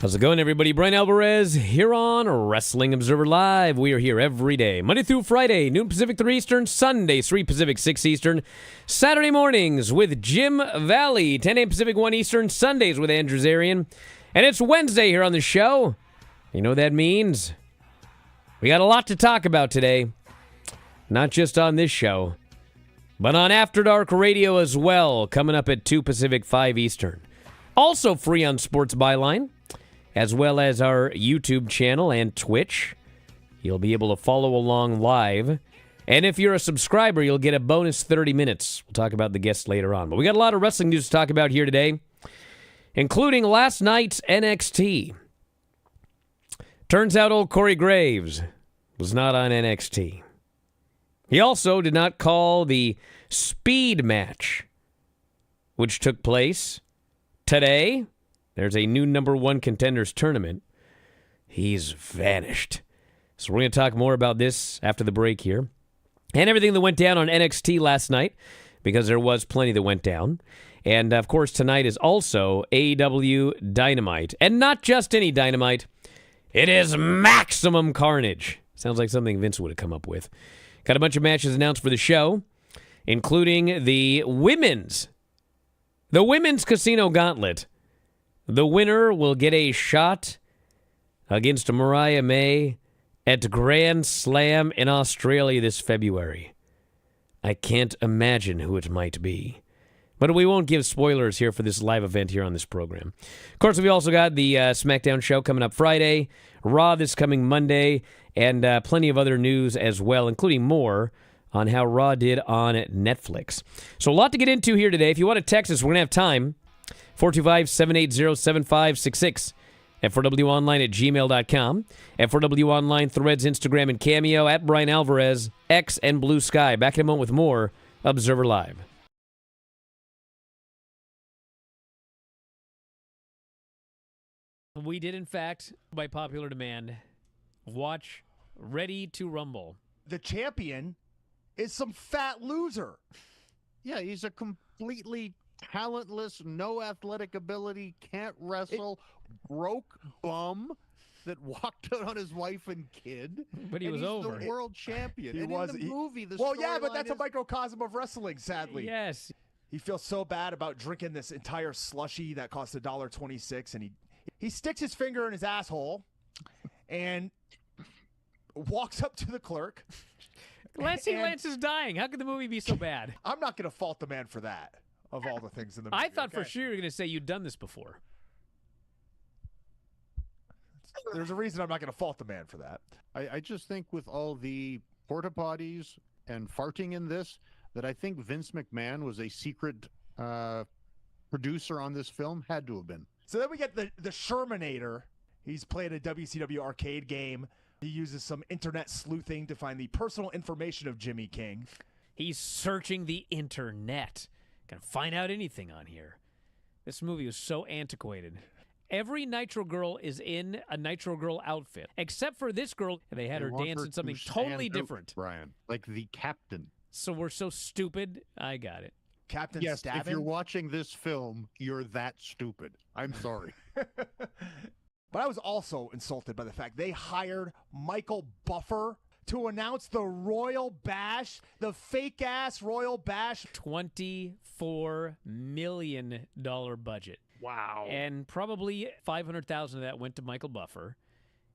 How's it going, everybody? Bryan Alvarez here on Wrestling Observer Live. We are here every day, Monday through Friday, noon Pacific, 3 Eastern, Sunday, 3 Pacific, 6 Eastern, Saturday mornings with Jim Valley, 10 a.m. Pacific, 1 Eastern, Sundays with Andrew Zarian. And it's Wednesday here on the show. You know what that means? We got a lot to talk about today. Not just on this show, but on After Dark Radio as well, coming up at 2 Pacific, 5 Eastern. Also free on Sports Byline, as well as our YouTube channel and Twitch. You'll be able to follow along live. And if you're a subscriber, you'll get a bonus 30 minutes. We'll talk about the guests later on. But we got a lot of wrestling news to talk about here today, including last night's NXT. Turns out old Corey Graves was not on NXT. He also did not call the speed match, which took place today. There's a new number one contenders tournament. He's vanished. So we're going to talk more about this after the break here. And everything that went down on NXT last night, because there was plenty that went down. And, of course, tonight is also AEW Dynamite. And not just any Dynamite. It is Maximum Carnage. Sounds like something Vince would have come up with. Got a bunch of matches announced for the show, including the women's Casino Gauntlet. The winner will get a shot against Mariah May at Grand Slam in Australia this February. I can't imagine who it might be. But we won't give spoilers here for this live event here on this program. Of course, we also got the SmackDown show coming up Friday, Raw this coming Monday, and plenty of other news as well, including more on how Raw did on Netflix. So a lot to get into here today. If you want to text us, we're going to have time. 425-780-7566. F4WOnline at gmail.com. F4W Online, Threads, Instagram, and Cameo at Bryan Alvarez, X, and Blue Sky. Back in a moment with more Observer Live. We did, in fact, by popular demand, watch Ready to Rumble. The champion is some fat loser. Yeah, he's a completely talentless, no athletic ability, can't wrestle, broke bum that walked out on his wife and kid. But he was over. He's the world champion. He and was. in the movie, the well, yeah, but storyline that's a is- microcosm of wrestling, sadly. Yes. He feels so bad about drinking this entire slushie that cost $1.26, and he sticks his finger in his asshole and walks up to the clerk. Lance is dying. How could the movie be so bad? I'm not going to fault the man for that, of all the things in the movie. I thought for sure you were going to say you'd done this before. There's a reason I'm not going to fault the man for that. I just think with all the porta potties and farting in this, that I think Vince McMahon was a secret producer on this film. Had to have been. So then we get the Shermanator. He's playing a WCW arcade game. He uses some internet sleuthing to find the personal information of Jimmy King. He's searching the internet. Gonna find out anything on here. This movie was so antiquated. Every Nitro Girl is in a Nitro Girl outfit, except for this girl. They had her want dance her in something to stand totally out, different. Brian, like the captain. So we're so stupid. I got it. Captain Yes, Stabbin. if you're watching this film, you're that stupid. I'm sorry. But I was also insulted by the fact they hired Michael Buffer to announce the Royal Bash, the fake-ass Royal Bash. $24 million budget. Wow. And probably $500,000 of that went to Michael Buffer.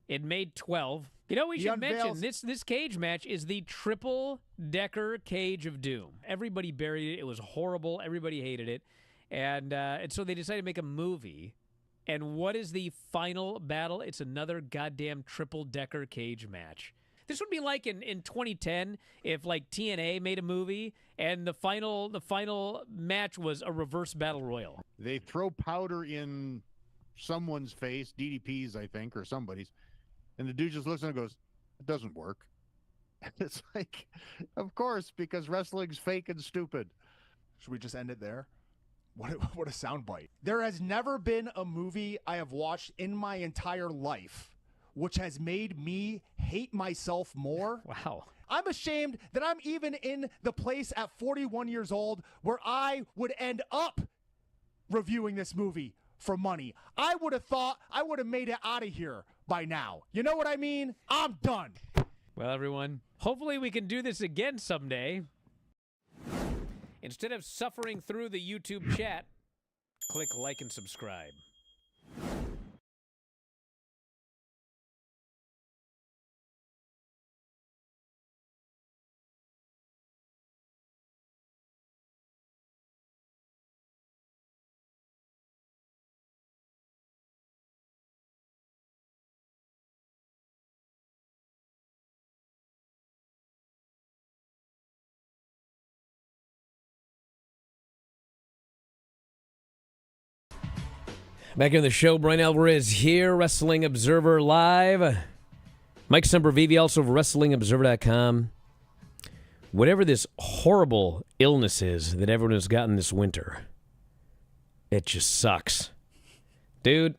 It made 12. You know, we He should mention unveils- this cage match is the triple-decker Cage of Doom. Everybody buried it. It was horrible. Everybody hated it. And so they decided to make a movie. And what is the final battle? It's another goddamn triple-decker cage match. This would be like in 2010 if like TNA made a movie and the final match was a reverse battle royal. They throw powder in someone's face, DDP's, I think, or somebody's, and the dude just looks and goes, "It doesn't work." It's like, of course, because wrestling's fake and stupid. Should we just end it there? What a soundbite. There has never been a movie I have watched in my entire life which has made me hate myself more. Wow. I'm ashamed that I'm even in the place at 41 years old where I would end up reviewing this movie for money. I would have thought I would have made it out of here by now. You know what I mean? I'm done. Well, everyone, hopefully we can do this again someday. Instead of suffering through the YouTube chat, click like and subscribe. Back in the show, Bryan Alvarez here, Wrestling Observer Live. Mike Sempervive, also of WrestlingObserver.com. Whatever this horrible illness is that everyone has gotten this winter, it just sucks. Dude,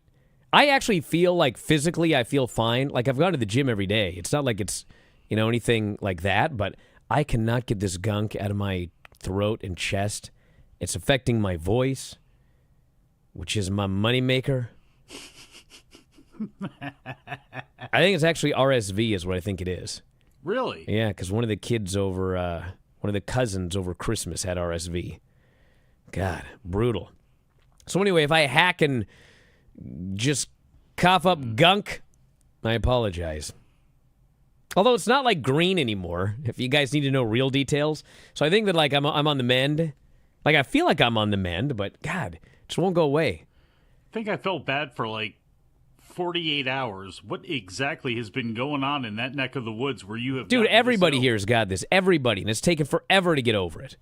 I actually feel like physically I feel fine. Like I've gone to the gym every day. It's not like it's, anything like that, but I cannot get this gunk out of my throat and chest. It's affecting my voice, which is my moneymaker. I think it's actually RSV is what I think it is. Really? Yeah, because one of the cousins over Christmas had RSV. God, brutal. So anyway, if I hack and just cough up gunk, I apologize. Although it's not like green anymore, if you guys need to know real details. So I think that like I'm on the mend. Like I feel like I'm on the mend, but God, it just won't go away. I think I felt bad for like 48 hours. What exactly has been going on in that neck of the woods where you have... Dude, gotten everybody this ill? here has got this. Everybody. And it's taken forever to get over it.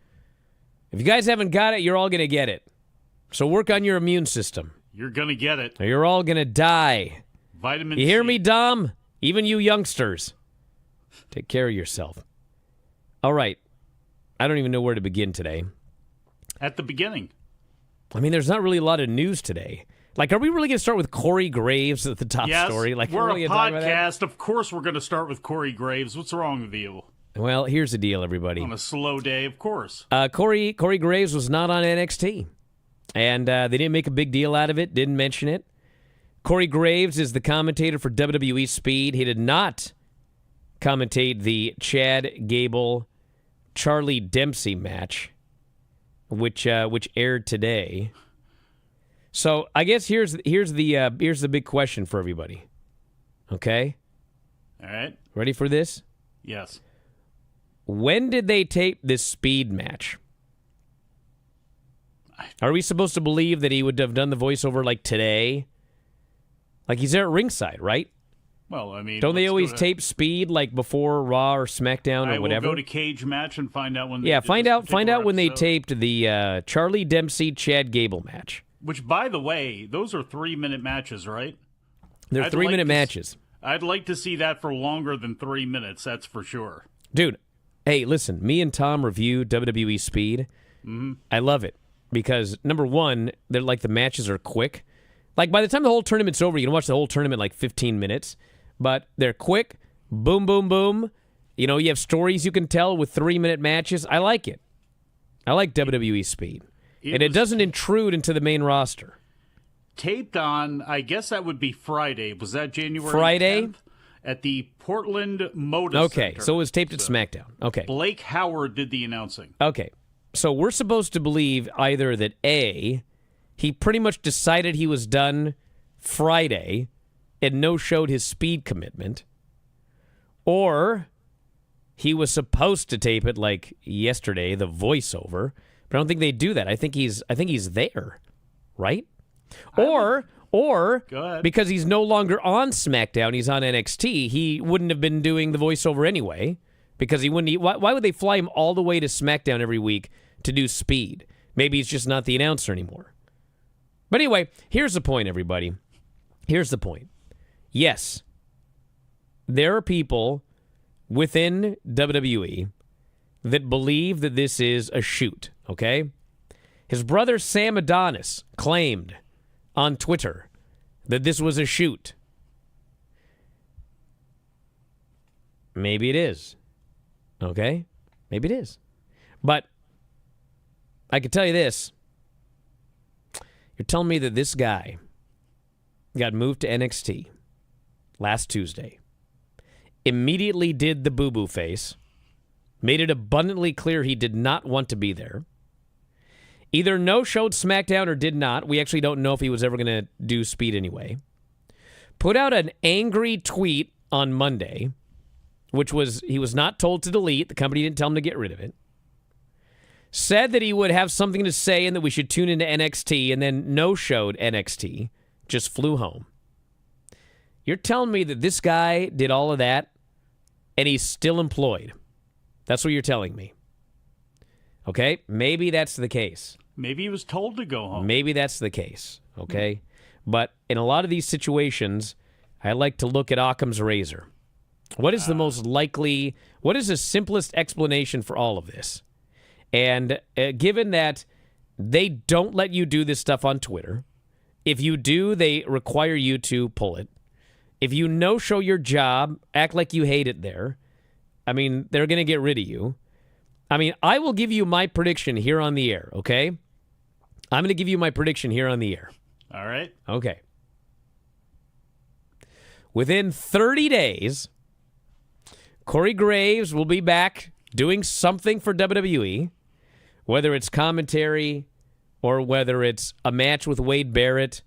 If you guys haven't got it, you're all going to get it. So work on your immune system. You're going to get it. Or you're all going to die. Vitamin You hear C. me, Dom? Even you youngsters. Take care of yourself. All right. I don't even know where to begin today. At the beginning. I mean, there's not really a lot of news today. Like, are we really going to start with Corey Graves at the top Yes, story? Like, we're really a gonna talk about that? podcast. Of course we're going to start with Corey Graves. What's wrong with you? Well, here's the deal, everybody. On a slow day, of course. Corey Graves was not on NXT, and they didn't make a big deal out of it, didn't mention it. Corey Graves is the commentator for WWE Speed. He did not commentate the Chad Gable, Charlie Dempsey match, which aired today. So I guess here's the big question for everybody. Okay, All right? ready for this? Yes. When did they tape this Speed match? Are we supposed to believe that he would have done the voiceover like today? Like he's there at ringside, right? Well, I mean... Don't they let's always go to- tape Speed like before Raw or SmackDown or I will whatever? go to Cage Match and find out when they Yeah, did find this out particular when they episode. taped the Charlie Dempsey Chad Gable match. Which, by the way, those are 3-minute matches, right? They're I'd 3-minute like to matches. I'd like to see that for longer than 3 minutes, that's for sure. Dude, hey, listen, me and Tom review WWE Speed. Mm-hmm. I love it because, number one, they're like the matches are quick. Like by the time the whole tournament's over, you can watch the whole tournament in like 15 minutes. But they're quick, boom, boom, boom. You know, you have stories you can tell with 3-minute matches. I like it. I like WWE Speed. And it was doesn't intrude into the main roster. Taped on, I guess that would be Friday. Was that January Friday? 10th? At the Portland Moda Okay, Center. so it was taped at SmackDown. Okay. Blake Howard did the announcing. Okay. So we're supposed to believe either that A, he pretty much decided he was done Friday, and no-showed his speed commitment, or he was supposed to tape it like yesterday, the voiceover, but I don't think they do that. I think he's there, right? Or Go ahead. because he's no longer on SmackDown, he's on NXT, he wouldn't have been doing the voiceover anyway, because he wouldn't. Why would they fly him all the way to SmackDown every week to do speed? Maybe he's just not the announcer anymore. But anyway, here's the point, everybody. Here's the point. Yes, there are people within WWE that believe that this is a shoot, okay? His brother Sam Adonis claimed on Twitter that this was a shoot. Maybe it is, okay? Maybe it is. But I can tell you this. You're telling me that this guy got moved to NXT last Tuesday, immediately did the boo-boo face, made it abundantly clear he did not want to be there, either no-showed SmackDown or did not. We actually don't know if he was ever going to do speed anyway. Put out an angry tweet on Monday, which was he was not told to delete. The company didn't tell him to get rid of it. Said that he would have something to say and that we should tune into NXT, and then no-showed NXT, just flew home. You're telling me that this guy did all of that and he's still employed. That's what you're telling me. Okay? Maybe that's the case. Maybe he was told to go home. Maybe that's the case. Okay? But in a lot of these situations, I like to look at Occam's razor. What is the most likely, what is the simplest explanation for all of this? And given that they don't let you do this stuff on Twitter, if you do, they require you to pull it. If you no-show your job, act like you hate it there, I mean, they're going to get rid of you. I mean, I will give you my prediction here on the air, okay? I'm going to give you my prediction here on the air. All right. Okay. Within 30 days, Corey Graves will be back doing something for WWE, whether it's commentary or whether it's a match with Wade Barrett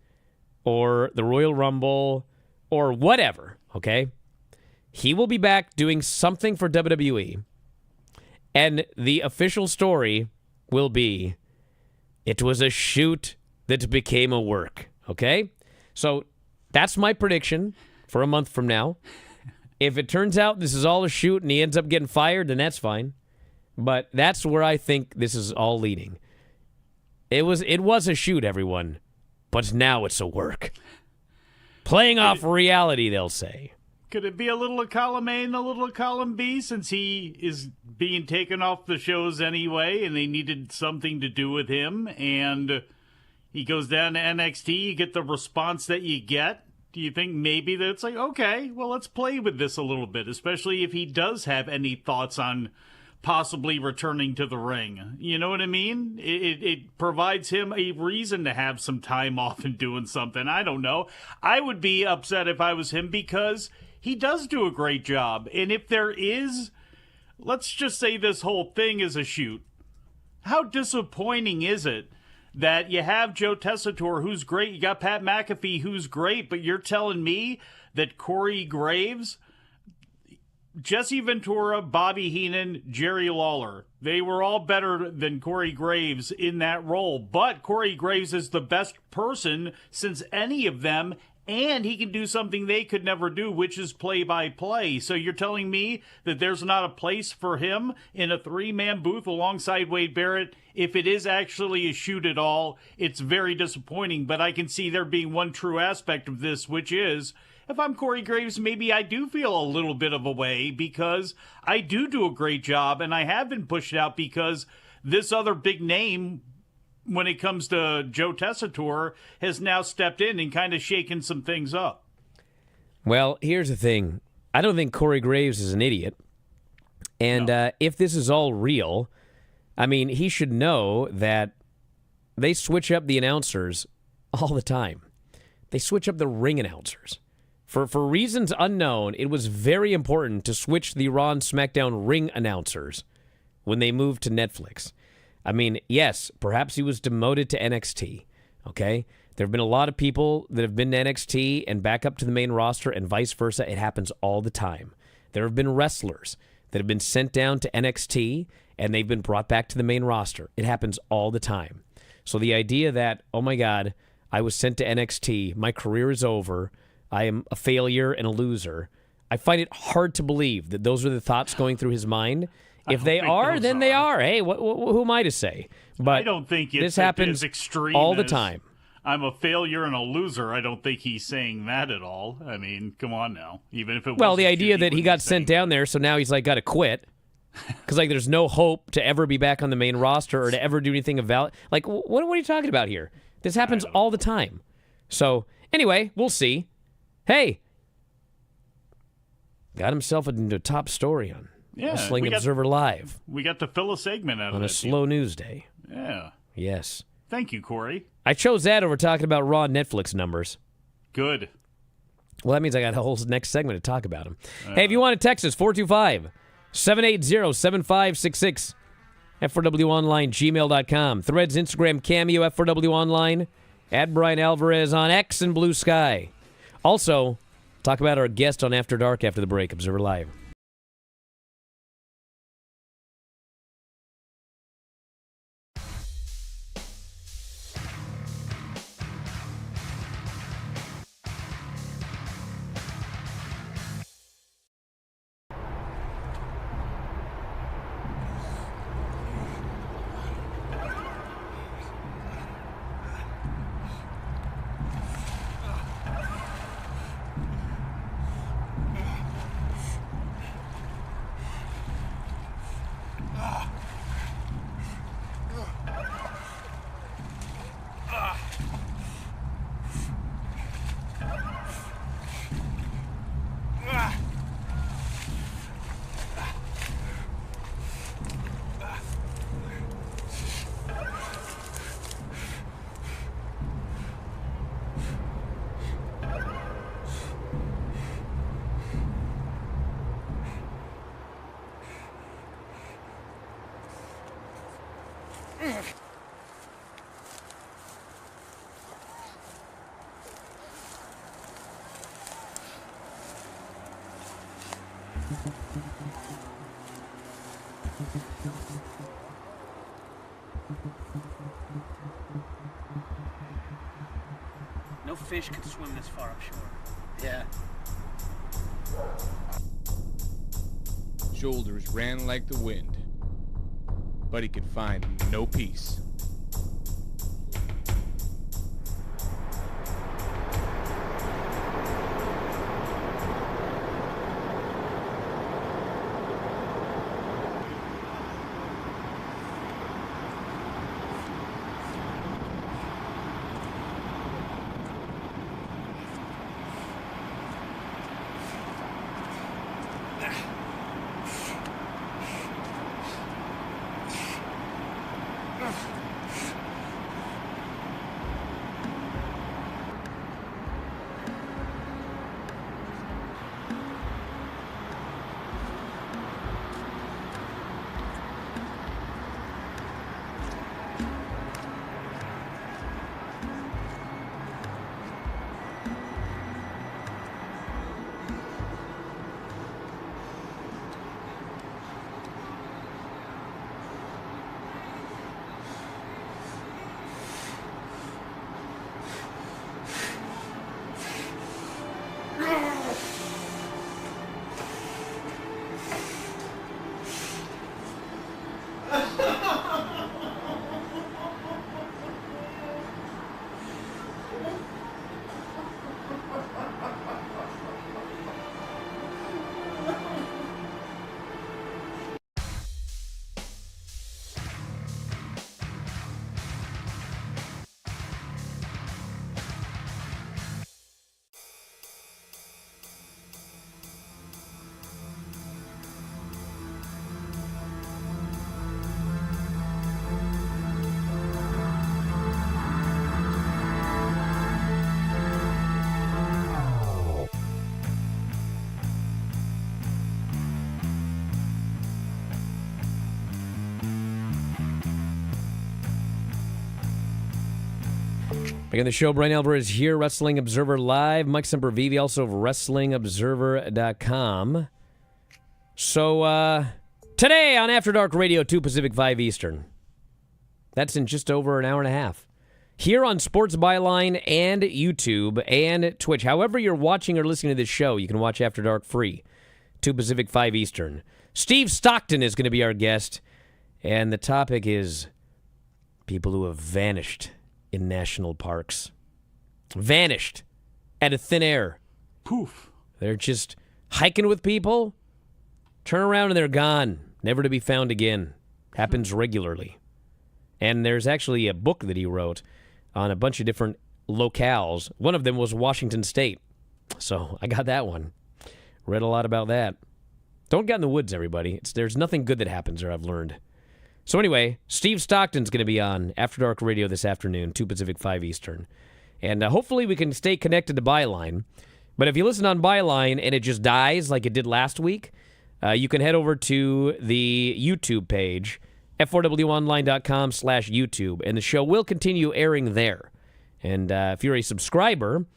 or the Royal Rumble or whatever, okay? He will be back doing something for WWE, and the official story will be, it was a shoot that became a work, okay? So that's my prediction for a month from now. If it turns out this is all a shoot and he ends up getting fired, then that's fine. But that's where I think this is all leading. It was a shoot, everyone, but now it's a work. Playing off reality, they'll say. Could it be a little of column A and a little of column B, since he is being taken off the shows anyway and they needed something to do with him, and he goes down to NXT, you get the response that you get? Do you think maybe that it's like, okay, well, let's play with this a little bit, especially if he does have any thoughts on possibly returning to the ring? You know what I mean? It provides him a reason to have some time off and doing something. I don't know. I would be upset if I was him because he does do a great job. And if there is, let's just say this whole thing is a shoot, how disappointing is it that you have Joe Tessitore, who's great, you got Pat McAfee, who's great, but you're telling me that Corey Graves, Jesse Ventura, Bobby Heenan, Jerry Lawler, they were all better than Corey Graves in that role. But Corey Graves is the best person since any of them, and he can do something they could never do, which is play-by-play. So you're telling me that there's not a place for him in a three-man booth alongside Wade Barrett? If it is actually a shoot at all, it's very disappointing. But I can see there being one true aspect of this, which is, if I'm Corey Graves, maybe I do feel a little bit of a way because I do a great job, and I have been pushed out because this other big name, when it comes to Joe Tessitore, has now stepped in and kind of shaken some things up. Well, here's the thing. I don't think Corey Graves is an idiot. And if this is all real, I mean, he should know that they switch up the announcers all the time. They switch up the ring announcers. For reasons unknown, it was very important to switch the Raw and SmackDown ring announcers when they moved to Netflix. I mean, yes, perhaps he was demoted to NXT, okay? There have been a lot of people that have been to NXT and back up to the main roster and vice versa. It happens all the time. There have been wrestlers that have been sent down to NXT and they've been brought back to the main roster. It happens all the time. So the idea that, oh my God, I was sent to NXT, my career is over, I am a failure and a loser, I find it hard to believe that those are the thoughts going through his mind. If they are, then they are. Hey, who am I to say? But I don't think this happens as extreme all the as, time. I'm a failure and a loser. I don't think he's saying that at all. I mean, come on now. Even if it Well, was the a idea feud, that he got sent down there, so now he's like got to quit because like there's no hope to ever be back on the main roster or to ever do anything of value. Like, what are you talking about here? This happens all the time. So anyway, we'll see. Hey, got himself into a top story on Wrestling Observer Live. We got to fill a segment out of it. On a slow news day. Yeah. Yes. Thank you, Corey. I chose that over talking about Raw Netflix numbers. Good. Well, that means I got a whole next segment to talk about them. Hey, if you want to text us, 425-780-7566. F4WOnline, gmail.com. Threads, Instagram, Cameo, F4W Online. At Bryan Alvarez on X and Blue Sky. Also, talk about our guest on After Dark after the break. Observer Live. No fish can swim this far upshore. Yeah. Shoulders ran like the wind, but he could find no peace. Back on the show, Bryan Alvarez here, Wrestling Observer Live. Mike Sempervive, also of WrestlingObserver.com. So, today on After Dark Radio, 2 Pacific, 5 Eastern. That's in just over an hour and a half. Here on Sports Byline and YouTube and Twitch. However you're watching or listening to this show, you can watch After Dark free. 2 Pacific, 5 Eastern. Steve Stockton is going to be our guest. And the topic is people who have vanished in national parks. Vanished out of thin air. Poof. They're just hiking with people, turn around and they're gone, never to be found again. Happens regularly. And there's actually a book that he wrote on a bunch of different locales. One of them was Washington State. So I got that one. Read a lot about that. Don't get in the woods, everybody. There's nothing good that happens there, I've learned. So anyway, Steve Stockton's going to be on After Dark Radio this afternoon, 2 Pacific, 5 Eastern. And hopefully we can stay connected to Byline. But if you listen on Byline and it just dies like it did last week, you can head over to the YouTube page, f4wonline.com/YouTube, and the show will continue airing there. And if you're a subscriber,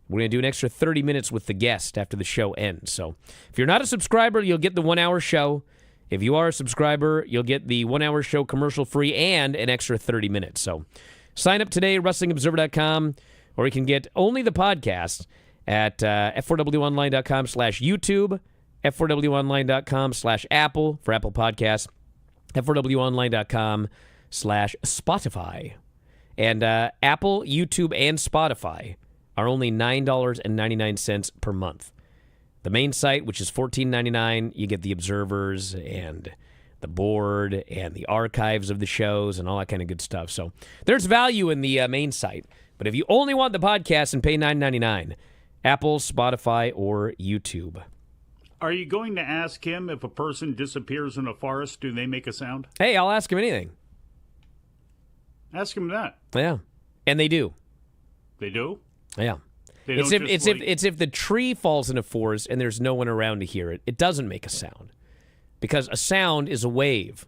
we're going to do an extra 30 minutes with the guest after the show ends. So if you're not a subscriber, you'll get the 1-hour show. If you are a subscriber, you'll get the 1-hour show commercial-free and an extra 30 minutes. So sign up today, WrestlingObserver.com, or you can get only the podcast at f4wonline.com/YouTube, f4wonline.com/Apple for Apple Podcasts, f4wonline.com/Spotify. And Apple, YouTube, and Spotify are only $9.99 per month. The main site, which is $14.99, you get the observers and the board and the archives of the shows and all that kind of good stuff. So there's value in the main site. But if you only want the podcast and pay $9.99, Apple, Spotify, or YouTube. Are you going to ask him if a person disappears in a forest, do they make a sound? Hey, I'll ask him anything. Ask him that. Yeah. And they do. They do? Yeah. They It's don't if, just, it's if the tree falls in a forest and there's no one around to hear it, it doesn't make a sound. Because a sound is a wave.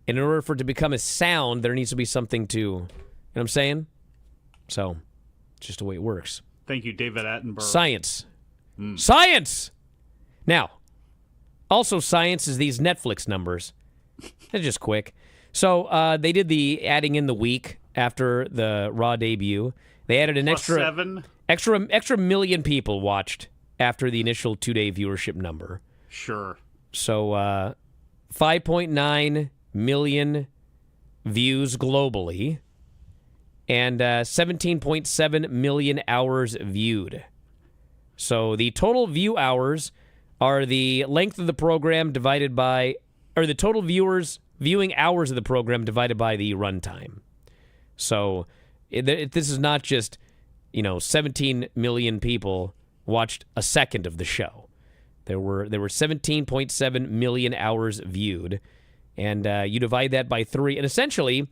And in order for it to become a sound, there needs to be something to, you know what I'm saying? So, it's just the way it works. Thank you, David Attenborough. Science. Science! Now, also science is these Netflix numbers. They're just quick. So, they did the adding in the week after the Raw debut. They added an Plus 7? extra million people watched after the initial 2-day viewership number. Sure. So 5.9 million views globally and 17.7 million hours viewed. So the total view hours are the length of the program divided by, or the total viewing hours of the program divided by the runtime. So this is not just, 17 million people watched a second of the show. There were 17.7 million hours viewed, and you divide that by 3, and essentially,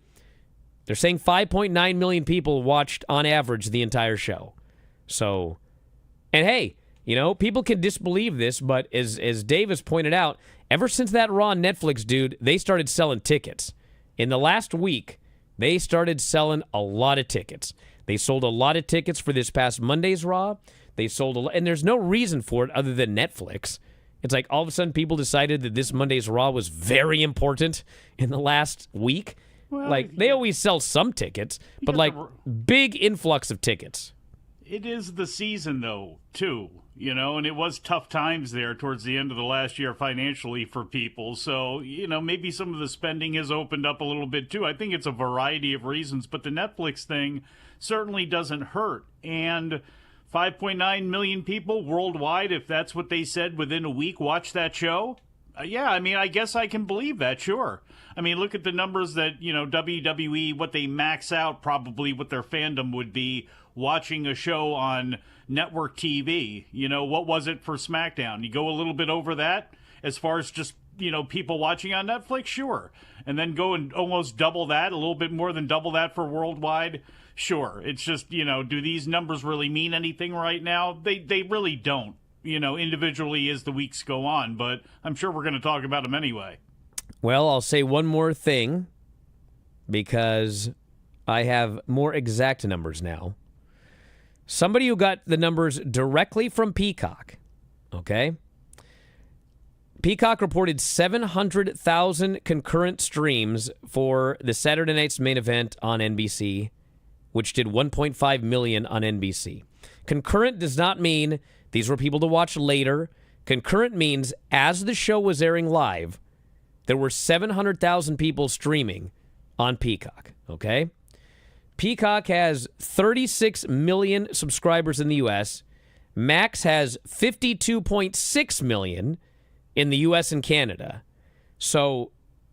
they're saying 5.9 million people watched on average the entire show. So, and hey, people can disbelieve this, but as Davis pointed out, ever since that Raw Netflix dude, they started selling tickets. In the last week, they started selling a lot of tickets. They sold a lot of tickets for this past Monday's Raw. They sold and there's no reason for it other than Netflix. It's like all of a sudden people decided that this Monday's Raw was very important in the last week. Well, they always sell some tickets, but big influx of tickets. It is the season, though, too, and it was tough times there towards the end of the last year financially for people. So, maybe some of the spending has opened up a little bit, too. I think it's a variety of reasons, but the Netflix thing certainly doesn't hurt. And 5.9 million people worldwide, if that's what they said within a week, watch that show. I guess I can believe that, sure. Look at the numbers that, WWE, what they max out probably what their fandom would be watching a show on network TV. What was it for SmackDown? You go a little bit over that as far as just, people watching on Netflix? Sure. And then go and almost double that, a little bit more than double that for worldwide? Sure. It's just, do these numbers really mean anything right now? They really don't, individually as the weeks go on, but I'm sure we're going to talk about them anyway. Well, I'll say one more thing because I have more exact numbers now. Somebody who got the numbers directly from Peacock, okay? Peacock reported 700,000 concurrent streams for the Saturday night's main event on NBC, which did 1.5 million on NBC. Concurrent does not mean these were people to watch later. Concurrent means as the show was airing live, there were 700,000 people streaming on Peacock, okay? Peacock has 36 million subscribers in the U.S. Max has 52.6 million in the U.S. and Canada. So,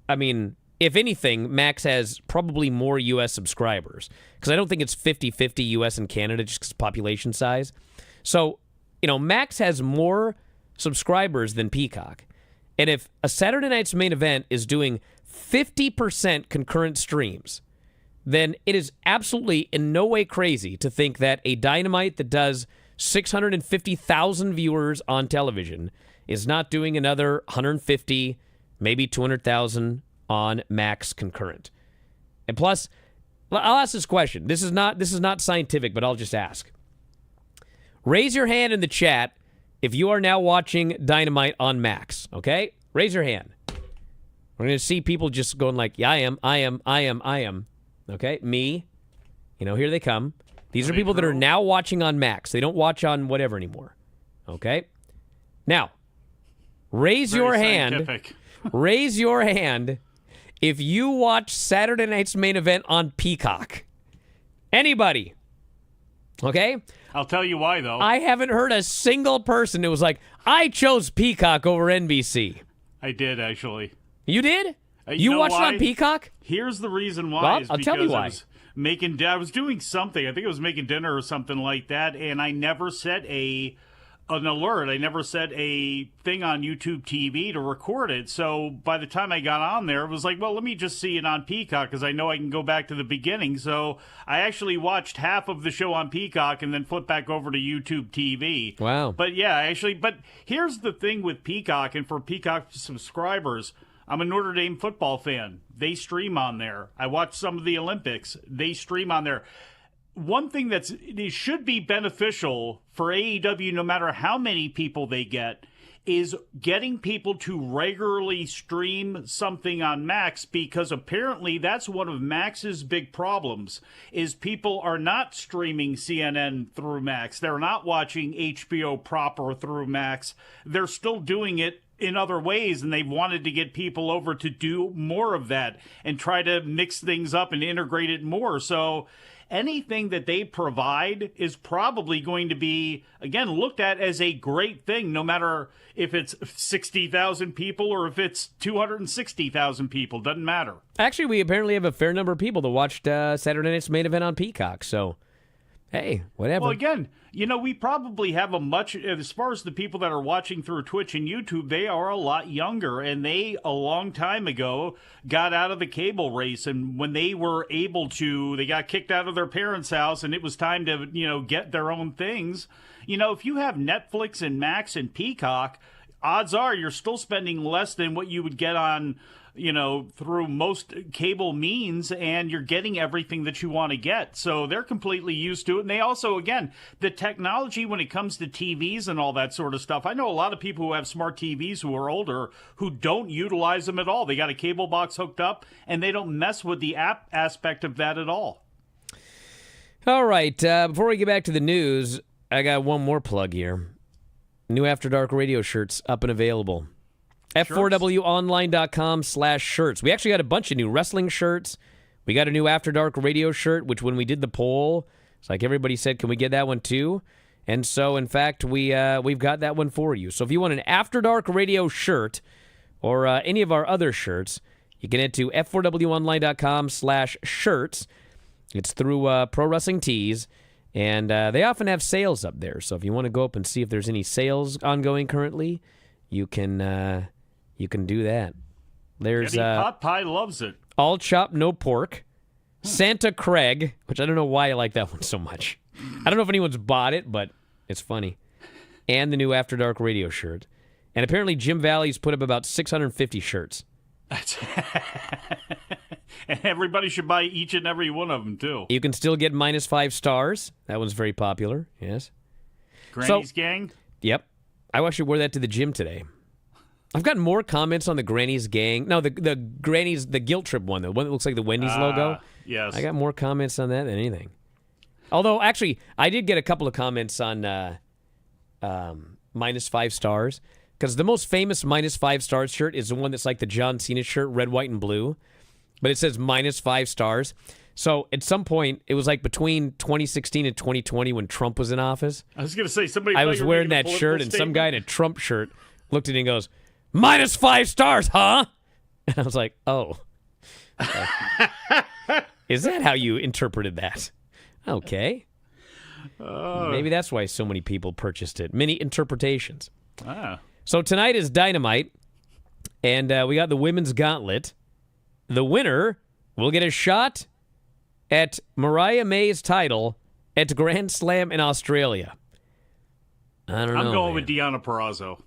I mean, if anything, Max has probably more U.S. subscribers. Because I don't think it's 50-50 U.S. and Canada just because population size. So, Max has more subscribers than Peacock. And if a Saturday night's main event is doing 50% concurrent streams, then it is absolutely in no way crazy to think that a Dynamite that does 650,000 viewers on television is not doing another 150, maybe 200,000 on Max concurrent. And plus, I'll ask this question. This is not scientific, but I'll just ask. Raise your hand in the chat if you are now watching Dynamite on Max, okay? Raise your hand. We're going to see people just going like, yeah, I am. Okay, me. Here they come. These are people that are now watching on Max. They don't watch on whatever anymore. Okay? Now, raise your hand. Raise your hand if you watch Saturday night's main event on Peacock. Anybody? Okay? I'll tell you why, though. I haven't heard a single person who was like, I chose Peacock over NBC. I did, actually. You did? You watched it on Peacock? Here's the reason why. Well, I'll tell you why. I was doing something. I think I was making dinner or something like that, and I never set an alert. I never set a thing on YouTube TV to record it. So by the time I got on there, it was like, well, let me just see it on Peacock because I know I can go back to the beginning. So I actually watched half of the show on Peacock and then flipped back over to YouTube TV. Wow. But but here's the thing with Peacock and for Peacock subscribers. I'm a Notre Dame football fan. They stream on there. I watch some of the Olympics. They stream on there. One thing it should be beneficial for AEW, no matter how many people they get, is getting people to regularly stream something on Max, because apparently that's one of Max's big problems, is people are not streaming CNN through Max. They're not watching HBO proper through Max. They're still doing it in other ways, and they've wanted to get people over to do more of that and try to mix things up and integrate it more. So anything that they provide is probably going to be, again, looked at as a great thing, no matter if it's 60,000 people or if it's 260,000 people. Doesn't matter. Actually, we apparently have a fair number of people that watched Saturday night's main event on Peacock, so hey, whatever. Well, again, we probably have as far as the people that are watching through Twitch and YouTube, they are a lot younger, and they, a long time ago, got out of the cable race, and when they were able to, they got kicked out of their parents' house, and it was time to, get their own things. If you have Netflix and Max and Peacock, odds are you're still spending less than what you would get on, through most cable means, and you're getting everything that you want to get. So they're completely used to it. And they also, again, the technology when it comes to TVs and all that sort of stuff. I know a lot of people who have smart TVs who are older who don't utilize them at all. They got a cable box hooked up, and they don't mess with the app aspect of that at all. All right. Before we get back to the news, I got one more plug here. New After Dark radio shirts up and available. F4Wonline.com/shirts. We actually got a bunch of new wrestling shirts. We got a new After Dark radio shirt, which when we did the poll, it's like everybody said, can we get that one too? And so, in fact, we've got that one for you. So if you want an After Dark radio shirt or any of our other shirts, you can head to F4Wonline.com/shirts. It's through Pro Wrestling Tees, and they often have sales up there. So if you want to go up and see if there's any sales ongoing currently, you can do that. There's Pot Pie loves it. All Chop No Pork, Santa Craig, which I don't know why I like that one so much. I don't know if anyone's bought it, but it's funny. And the new After Dark radio shirt. And apparently Jim Valley's put up about 650 shirts. And everybody should buy each and every one of them, too. You can still get -5 stars. That one's very popular. Yes. Granny's Gang? Yep. I actually wore that to the gym today. I've gotten more comments on the Granny's Gang. No, the Granny's, the Guilt Trip one, the one that looks like the Wendy's logo. Yes. I got more comments on that than anything. Although, actually, I did get a couple of comments on -5 stars. Because the most famous -5 stars shirt is the one that's like the John Cena shirt, red, white, and blue. But it says -5 stars. So at some point, it was like between 2016 and 2020 when Trump was in office. I was going to say, somebody. I was wearing that shirt, and some guy in a Trump shirt looked at it and goes, -5 stars, huh? And I was like, oh. Is that how you interpreted that? Okay. Maybe that's why so many people purchased it. Many interpretations. Ah. So tonight is Dynamite, and we got the women's gauntlet. The winner will get a shot at Mariah May's title at Grand Slam in Australia. I don't know. I'm going man. with Deonna Purrazzo.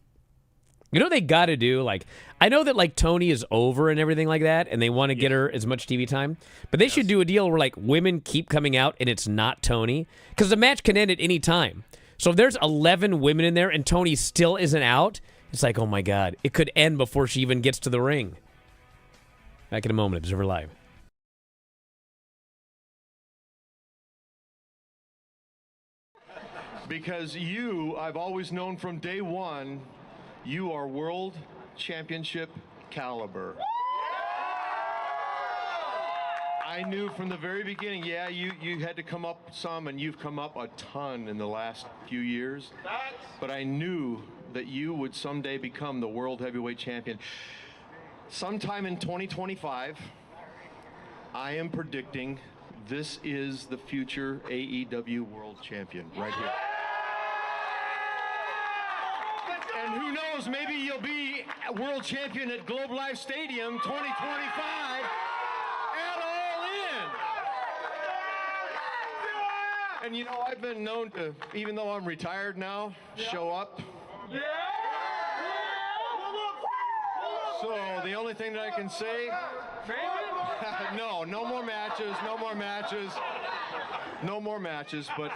You know what they got to do? Like, I know that like Tony is over and everything like that, and they want to get her as much TV time. But they should do a deal where like women keep coming out and it's not Tony, because the match can end at any time. So if there's 11 women in there and Tony still isn't out, it's like, oh my God, it could end before she even gets to the ring. Back in a moment, Observer Live. Because you, I've always known from day one, you are world championship caliber. I knew from the very beginning, yeah, you had to come up some, and you've come up a ton in the last few years. But I knew that you would someday become the world heavyweight champion. Sometime in 2025, I am predicting this is the future AEW world champion right here. And who knows, maybe you'll be a world champion at Globe Life Stadium 2025 and All In. And you know, I've been known to, even though I'm retired now, show up. So the only thing that I can say, no more matches, no more matches, but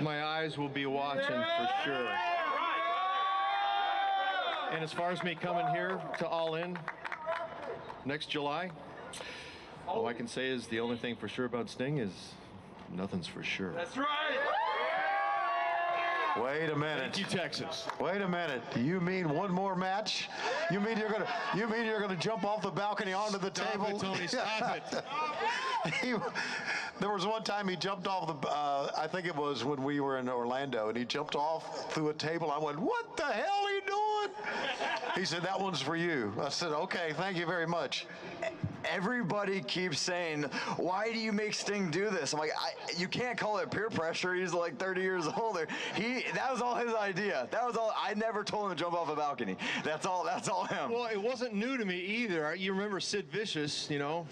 my eyes will be watching for sure. And as far as me coming here to All In next July, all I can say is the only thing for sure about Sting is nothing's for sure. That's right. Wait a minute. Thank you, Texas. Wait a minute. Do you mean one more match? You mean you're gonna jump off the balcony onto the table? Stop it, Tony. Stop it. There was one time he jumped off the. I think it was when we were in Orlando, and he jumped off through a table. I went, "What the hell are you doing?" He said, "That one's for you." I said, "Okay, thank you very much." Everybody keeps saying, why do you make Sting do this? I'm like, you can't call it peer pressure. He's like 30 years older. That was all his idea. That was all. I never told him to jump off a balcony. That's all him. Well, it wasn't new to me either. You remember Sid Vicious, you know?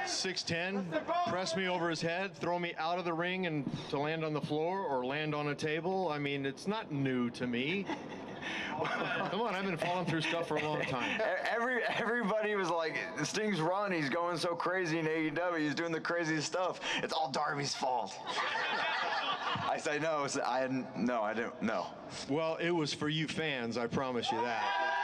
6'10", press me over his head, throw me out of the ring and to land on the floor or land on a table. I mean, it's not new to me. Come on, I've been falling through stuff for a long time. Everybody was like, Sting's run, he's going so crazy in AEW, he's doing the craziest stuff. It's all Darby's fault. I say no, I didn't know. Well, it was for you fans, I promise you that.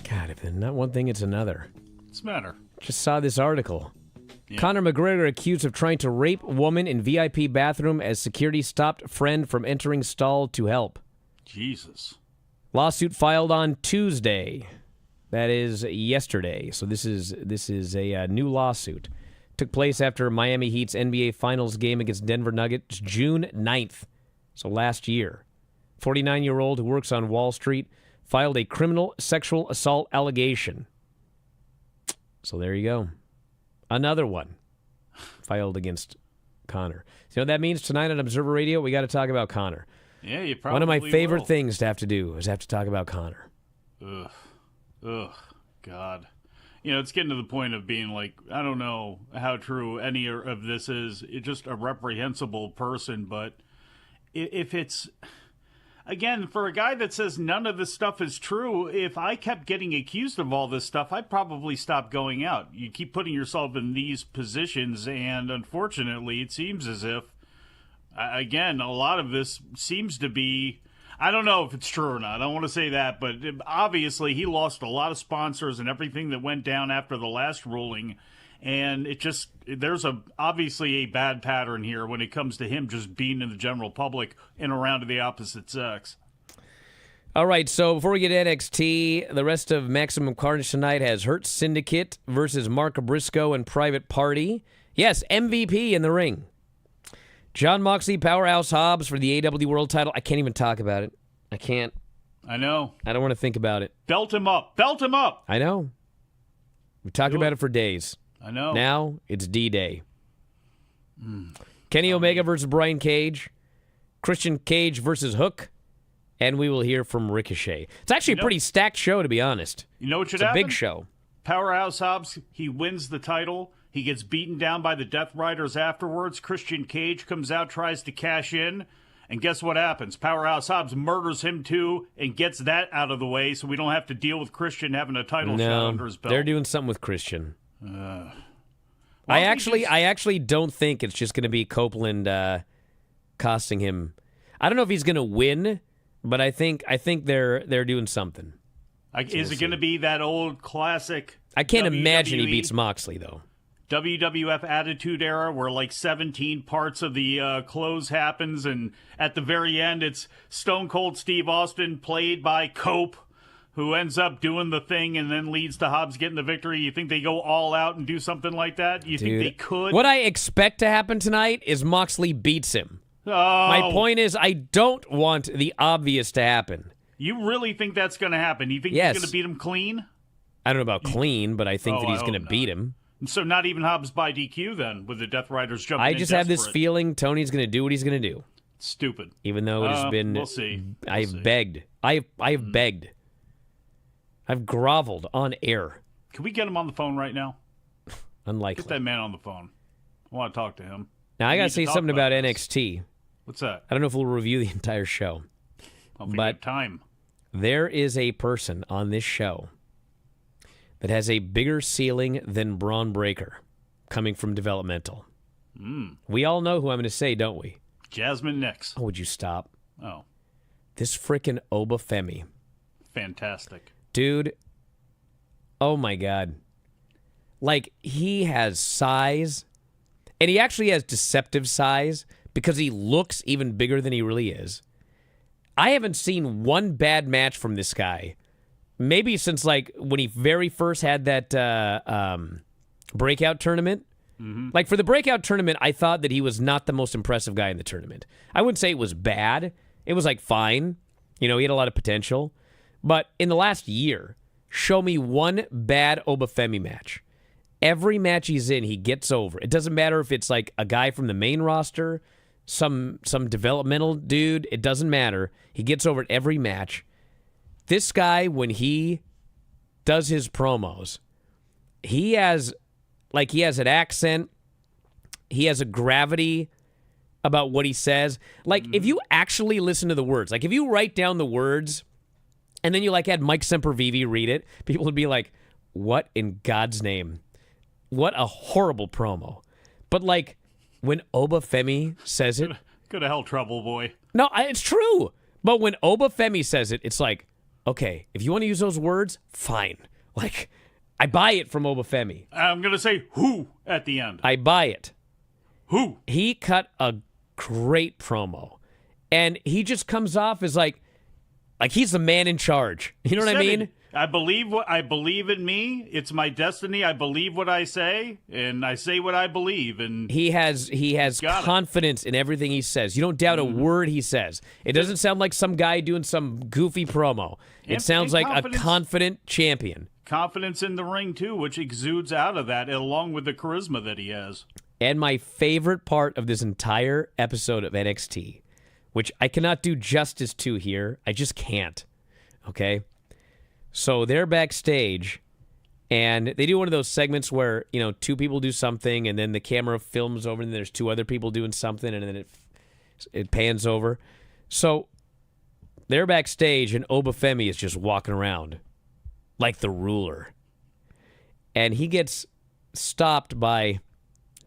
God, if it's not one thing, it's another. What's the matter? Just saw this article. Yeah. Conor McGregor accused of trying to rape woman in VIP bathroom as security stopped friend from entering stall to help. Jesus. Lawsuit filed on Tuesday. That is yesterday. So this is a new lawsuit. Took place after Miami Heat's NBA Finals game against Denver Nuggets June 9th. So last year. 49-year-old who works on Wall Street filed a criminal sexual assault allegation. So there you go. Another one filed against Conor. So you know what that means? Tonight on Observer Radio, we got to talk about Conor. Yeah, you probably One of my favorite will. things to have to do is have to talk about Conor. Ugh, God. You know, it's getting to the point of being like, I don't know how true any of this is. It's just a reprehensible person, but if it's... Again, for a guy that says none of this stuff is true, if I kept getting accused of all this stuff, I'd probably stop going out. You keep putting yourself in these positions, and unfortunately, it seems as if, again, a lot of this seems to be... I don't know if it's true or not. I don't want to say that, but obviously he lost a lot of sponsors and everything that went down after the last ruling. And there's obviously a bad pattern here when it comes to him just being in the general public and around to the opposite sex. All right, so before we get to NXT, the rest of Maximum Carnage tonight has Hurt Syndicate versus Mark Briscoe and Private Party. Yes, MVP in the ring. John Moxley, Powerhouse Hobbs for the AW World title. I can't even talk about it. I can't. I know. I don't want to think about it. Belt him up. Belt him up. I know. We talked about it for days. I know. Now it's D-Day. Kenny Omega versus Brian Cage. Christian Cage versus Hook. And we will hear from Ricochet. It's actually a pretty stacked show, to be honest. You know what should happen? happen? It's a big show. Powerhouse Hobbs, he wins the title. He gets beaten down by the Death Riders afterwards. Christian Cage comes out, tries to cash in. And guess what happens? Powerhouse Hobbs murders him too and gets that out of the way so we don't have to deal with Christian having a title shot under his belt. They're doing something with Christian. I actually don't think it's just going to be Copeland costing him. I don't know if he's going to win, but I think they're doing something. Is it going to be that old classic? I can't imagine he beats Moxley though. WWF Attitude Era, where like 17 parts of the close happens, and at the very end, it's Stone Cold Steve Austin, played by Cope, who ends up doing the thing and then leads to Hobbs getting the victory. You think they go all out and do something like that? You think they could? What I expect to happen tonight is Moxley beats him. Oh. My point is, I don't want the obvious to happen. You really think that's going to happen? You think he's going to beat him clean? I don't know about clean, but I think that he's going to beat him. So not even Hobbs by DQ then, with the Death Riders jumping in. I just have this feeling Tony's going to do what he's going to do. Stupid. Even though it has been... We'll see. I've begged. I've begged. I've groveled on air. Can we get him on the phone right now? Unlikely. Get that man on the phone. I want to talk to him. Now, I got to say something about NXT. What's that? I don't know if we'll review the entire show. But time. There is a person on this show that has a bigger ceiling than Braun Breaker coming from developmental. We all know who I'm going to say, don't we? Jasmine Nix. Oh, would you stop? Oh. This frickin' Obafemi. Fantastic. Dude, oh my God. Like, he has size, and he actually has deceptive size because he looks even bigger than he really is. I haven't seen one bad match from this guy. Maybe since, like, when he very first had that breakout tournament. Mm-hmm. Like, for the breakout tournament, I thought that he was not the most impressive guy in the tournament. I wouldn't say it was bad. It was, like, fine. You know, he had a lot of potential. But in the last year, show me one bad Obafemi match. Every match he's in, he gets over. It doesn't matter if it's, like, a guy from the main roster, some developmental dude. It doesn't matter. He gets over it every match. This guy, when he does his promos, he has an accent. He has a gravity about what he says. Like, if you actually listen to the words, like, if you write down the words and then you, like, had Mike Sempervive read it, people would be like, what in God's name? What a horrible promo. But, like, when Obafemi says it... Go to hell, trouble boy. No, it's true. But when Obafemi says it, it's like, okay, if you want to use those words, fine. Like, I buy it from Obafemi. I'm going to say who at the end. I buy it. Who? He cut a great promo. And he just comes off as like he's the man in charge. You know what I mean? It. I believe in me. It's my destiny. I believe what I say, and I say what I believe. And he has confidence in everything he says. You don't doubt a word he says. It doesn't sound like some guy doing some goofy promo. It sounds like a confident champion. Confidence in the ring too, which exudes out of that, along with the charisma that he has. And my favorite part of this entire episode of NXT, which I cannot do justice to here. I just can't. Okay? So they're backstage, and they do one of those segments where, two people do something, and then the camera films over, and there's two other people doing something, and then it pans over. So they're backstage, and Obafemi is just walking around like the ruler. And he gets stopped by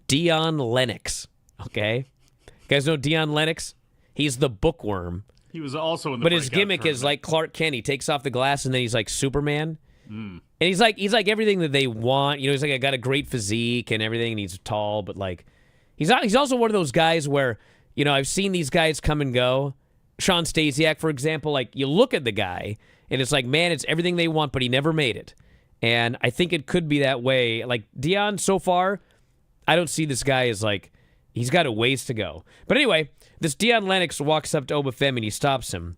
Dion Lennox. Okay? You guys know Dion Lennox? He's the bookworm. He was also in the But his gimmick is like Clark Kent. He takes off the glass and then he's like Superman. And he's like everything that they want. He's like got a great physique and everything, and he's tall, but like he's also one of those guys where, I've seen these guys come and go. Sean Stasiak, for example, like you look at the guy and it's like, man, it's everything they want, but he never made it. And I think it could be that way. Like Dion, so far, I don't see this guy as like he's got a ways to go. But anyway, this Dion Lennox walks up to Obafemi and he stops him.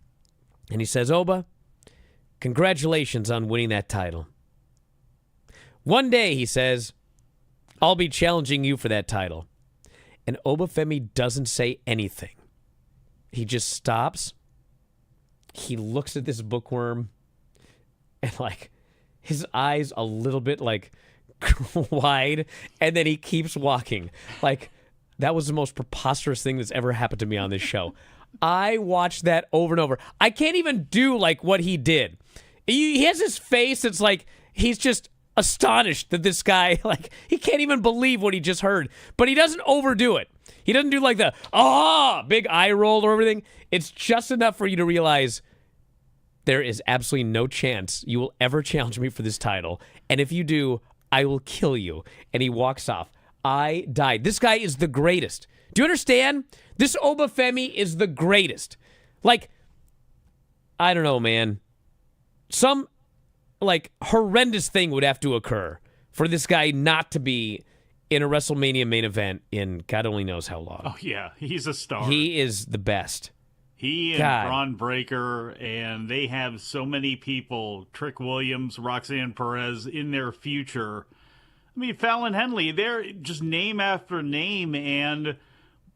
And he says, Oba, congratulations on winning that title. One day, he says, I'll be challenging you for that title. And Obafemi doesn't say anything. He just stops. He looks at this bookworm and like his eyes a little bit like wide. And then he keeps walking. Like, that was the most preposterous thing that's ever happened to me on this show. I watched that over and over. I can't even do like what he did. He has this face that's like he's just astonished that this guy, like, he can't even believe what he just heard. But he doesn't overdo it. He doesn't do like the big eye roll or everything. It's just enough for you to realize there is absolutely no chance you will ever challenge me for this title. And if you do, I will kill you. And he walks off. I died. This guy is the greatest. Do you understand? This Obafemi is the greatest. Like, I don't know, man. Some, like, horrendous thing would have to occur for this guy not to be in a WrestleMania main event in God only knows how long. Oh, yeah. He's a star. He is the best. He and Braun Breaker, and they have so many people, Trick Williams, Roxanne Perez, in their future. I mean, Fallon Henley, they're just name after name, and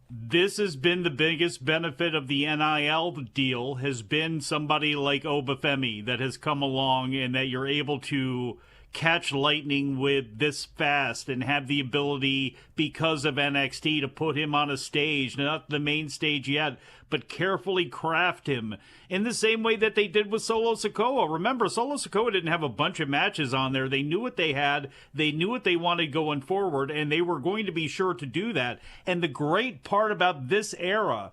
this has been the biggest benefit of the NIL deal, has been somebody like Obafemi that has come along and that you're able to catch lightning with this fast and have the ability, because of NXT, to put him on a stage, not the main stage yet, but carefully craft him in the same way that they did with Solo Sikoa. Remember, Solo Sikoa didn't have a bunch of matches on there. They knew what they had. They knew what they wanted going forward, and they were going to be sure to do that. And the great part about this era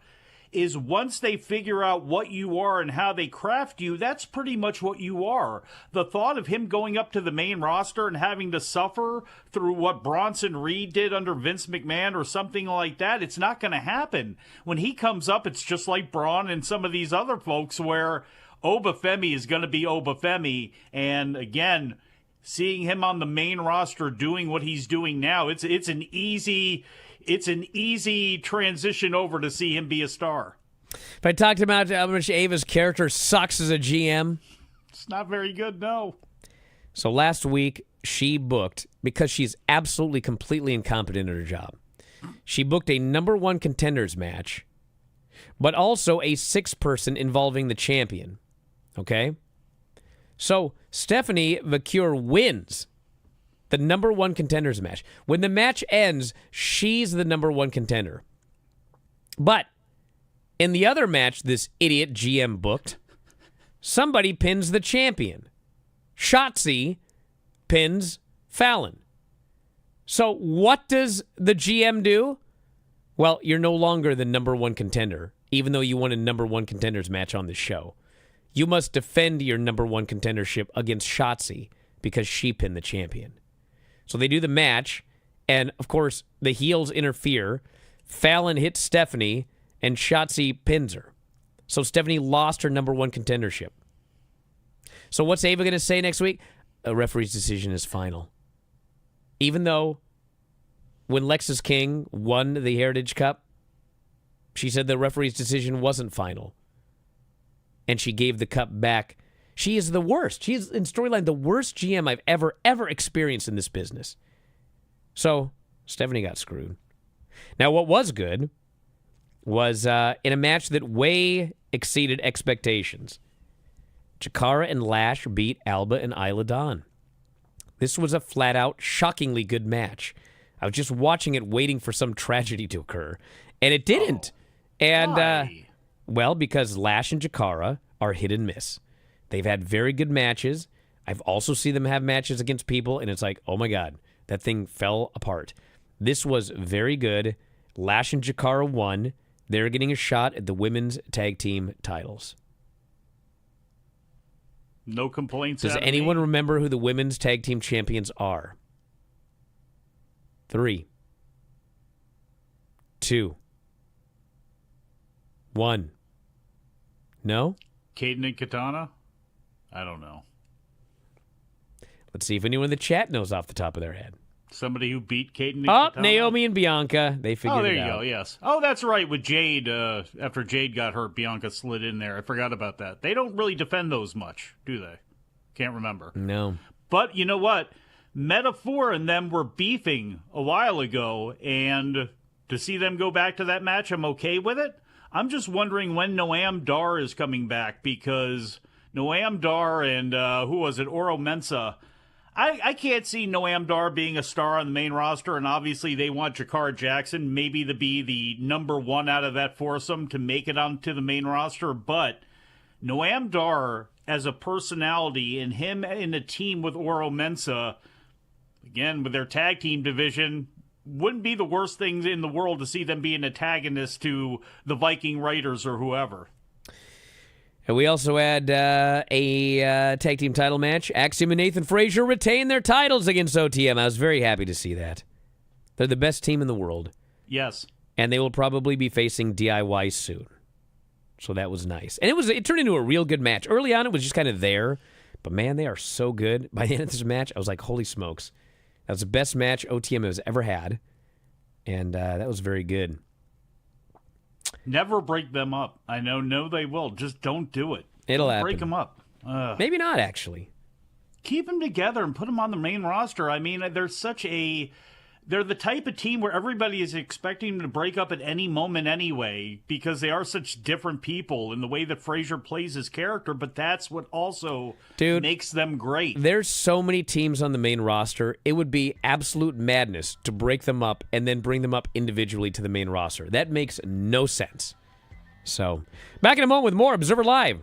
is once they figure out what you are and how they craft you, that's pretty much what you are. The thought of him going up to the main roster and having to suffer through what Bronson Reed did under Vince McMahon or something like that, it's not going to happen. When he comes up, it's just like Braun and some of these other folks where Obafemi is going to be Obafemi. And again, seeing him on the main roster doing what he's doing now, it's an easy transition over to see him be a star. If I talked about how much Ava's character sucks as a GM, it's not very good, no. So last week, she booked, because she's absolutely completely incompetent at her job, she booked a number one contenders match, but also a 6-person involving the champion. Okay? So Stephanie Vacure wins the number one contenders match. When the match ends, she's the number one contender. But in the other match this idiot GM booked, somebody pins the champion. Shotzi pins Fallon. So what does the GM do? Well, you're no longer the number one contender, even though you won a number one contenders match on the show. you must defend your number one contendership against Shotzi because she pinned the champion. So they do the match, and of course, the heels interfere. Fallon hits Stephanie, and Shotzi pins her. So Stephanie lost her number one contendership. So what's Ava going to say next week? A referee's decision is final. Even though when Lexis King won the Heritage Cup, she said the referee's decision wasn't final. And she gave the cup back. She is the worst. She is, in storyline, the worst GM I've ever experienced in this business. So Stephanie got screwed. Now, what was good was in a match that way exceeded expectations. Jakara and Lash beat Alba and Isla Dawn. This was a flat-out, shockingly good match. I was just watching it, waiting for some tragedy to occur, and it didn't. And well, because Lash and Jakara are hit and miss. They've had very good matches. I've also seen them have matches against people, and it's like, oh my God, that thing fell apart. This was very good. Lash and Jakara won. They're getting a shot at the women's tag team titles. No complaints. Does anyone remember who the women's tag team champions are? 3, 2, 1. No? Kaden and Katana? I don't know. Let's see if anyone in the chat knows off the top of their head. Somebody who beat Kaden and Oh, Katana? Naomi and Bianca. They figured it out. Oh, there you go, yes. Oh, that's right, with Jade. After Jade got hurt, Bianca slid in there. I forgot about that. They don't really defend those much, do they? Can't remember. No. But you know what? Metaphor and them were beefing a while ago, and to see them go back to that match, I'm okay with it. I'm just wondering when Noam Dar is coming back, because Noam Dar and, who was it, Oro Mensah, I can't see Noam Dar being a star on the main roster, and obviously they want Jakara Jackson maybe to be the number one out of that foursome to make it onto the main roster, but Noam Dar as a personality and him in a team with Oro Mensah, again, with their tag team division, wouldn't be the worst things in the world to see them be an antagonist to the Viking Raiders or whoever. And we also had a tag team title match. Axiom and Nathan Frazier retain their titles against OTM. I was very happy to see that. They're the best team in the world. Yes. And they will probably be facing DIY soon. So that was nice. And it turned into a real good match. Early on, it was just kind of there. But, man, they are so good. By the end of this match, I was like, holy smokes. That was the best match OTM has ever had. And that was very good. Never break them up. I know they will. Just don't do it. It'll don't happen. Break them up. Maybe not, actually. Keep them together and put them on the main roster. I mean, they're the type of team where everybody is expecting them to break up at any moment anyway, because they are such different people in the way that Frazier plays his character, but that's what also makes them great. There's so many teams on the main roster, it would be absolute madness to break them up and then bring them up individually to the main roster. That makes no sense. So, back in a moment with more Observer Live.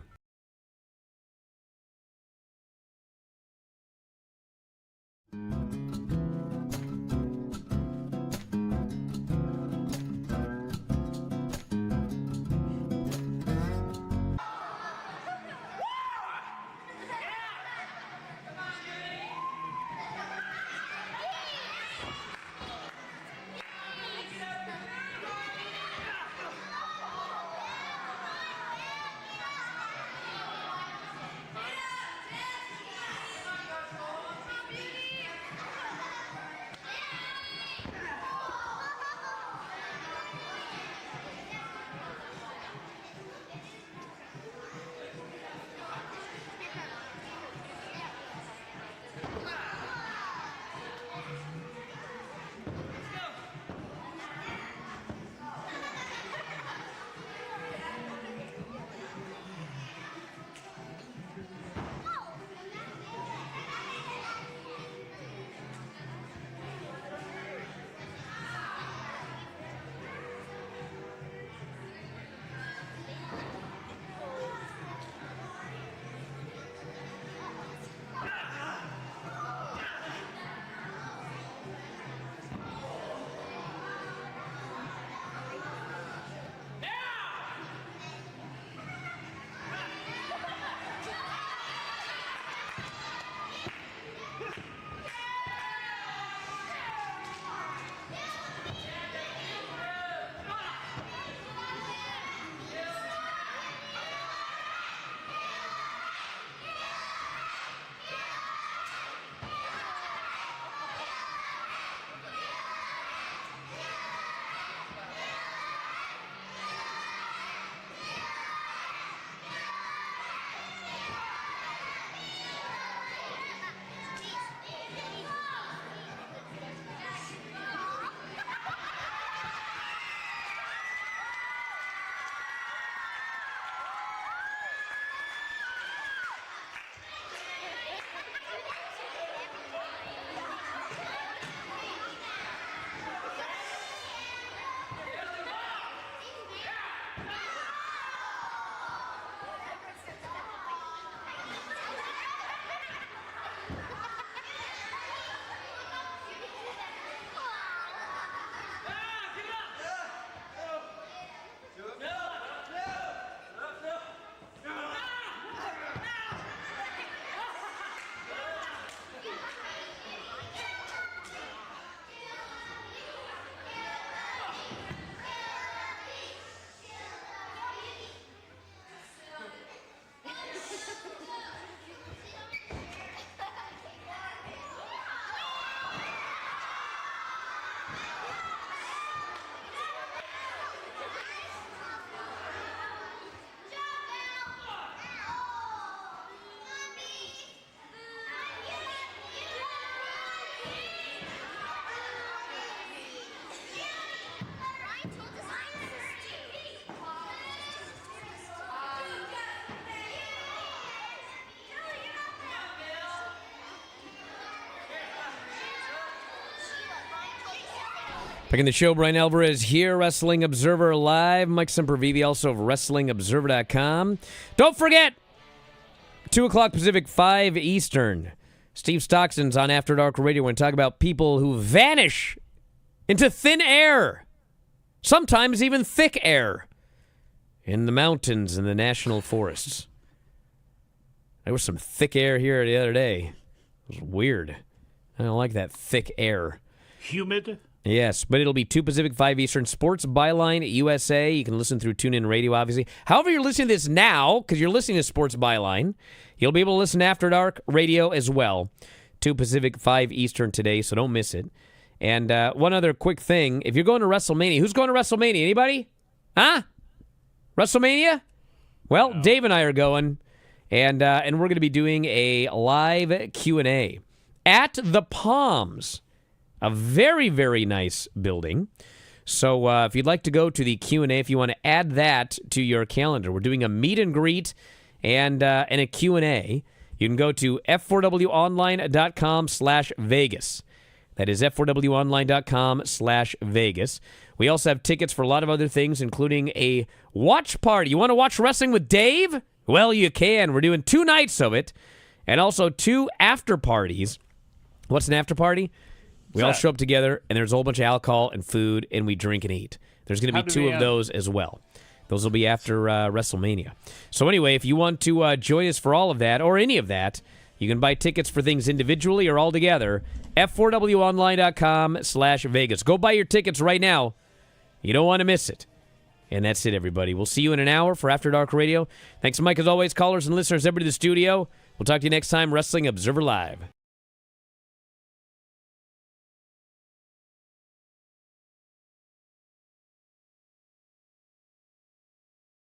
Back in the show, Bryan Alvarez here, Wrestling Observer Live. Mike Sempervive, also of WrestlingObserver.com. Don't forget, 2 o'clock Pacific, 5 Eastern. Steve Stockson's on After Dark Radio. We're going to talk about people who vanish into thin air, sometimes even thick air, in the mountains and the national forests. There was some thick air here the other day. It was weird. I don't like that thick air. Humid? Yes, but it'll be 2 Pacific, 5 Eastern. Sports Byline USA. You can listen through TuneIn Radio, obviously. However you're listening to this now, because you're listening to Sports Byline, you'll be able to listen to After Dark Radio as well. 2 Pacific, 5 Eastern today, so don't miss it. And one other quick thing. If you're going to WrestleMania, who's going to WrestleMania? Anybody? Huh? WrestleMania? Well, no. Dave and I are going, and we're going to be doing a live Q&A at the Palms. A very, very nice building. So if you'd like to go to the Q&A, if you want to add that to your calendar, we're doing a meet and greet and a Q&A. You can go to f4wonline.com/Vegas. That is f4wonline.com/Vegas. We also have tickets for a lot of other things, including a watch party. You want to watch wrestling with Dave? Well, you can. We're doing 2 nights of it, and also 2 after parties. What's an after party? We all show up together, and there's a whole bunch of alcohol and food, and we drink and eat. There's going to be 2 of those as well. Those will be after WrestleMania. So anyway, if you want to join us for all of that, or any of that, you can buy tickets for things individually or all together. f4wonline.com/Vegas. Go buy your tickets right now. You don't want to miss it. And that's it, everybody. We'll see you in an hour for After Dark Radio. Thanks, Mike, as always, callers and listeners, everybody in the studio. We'll talk to you next time, Wrestling Observer Live.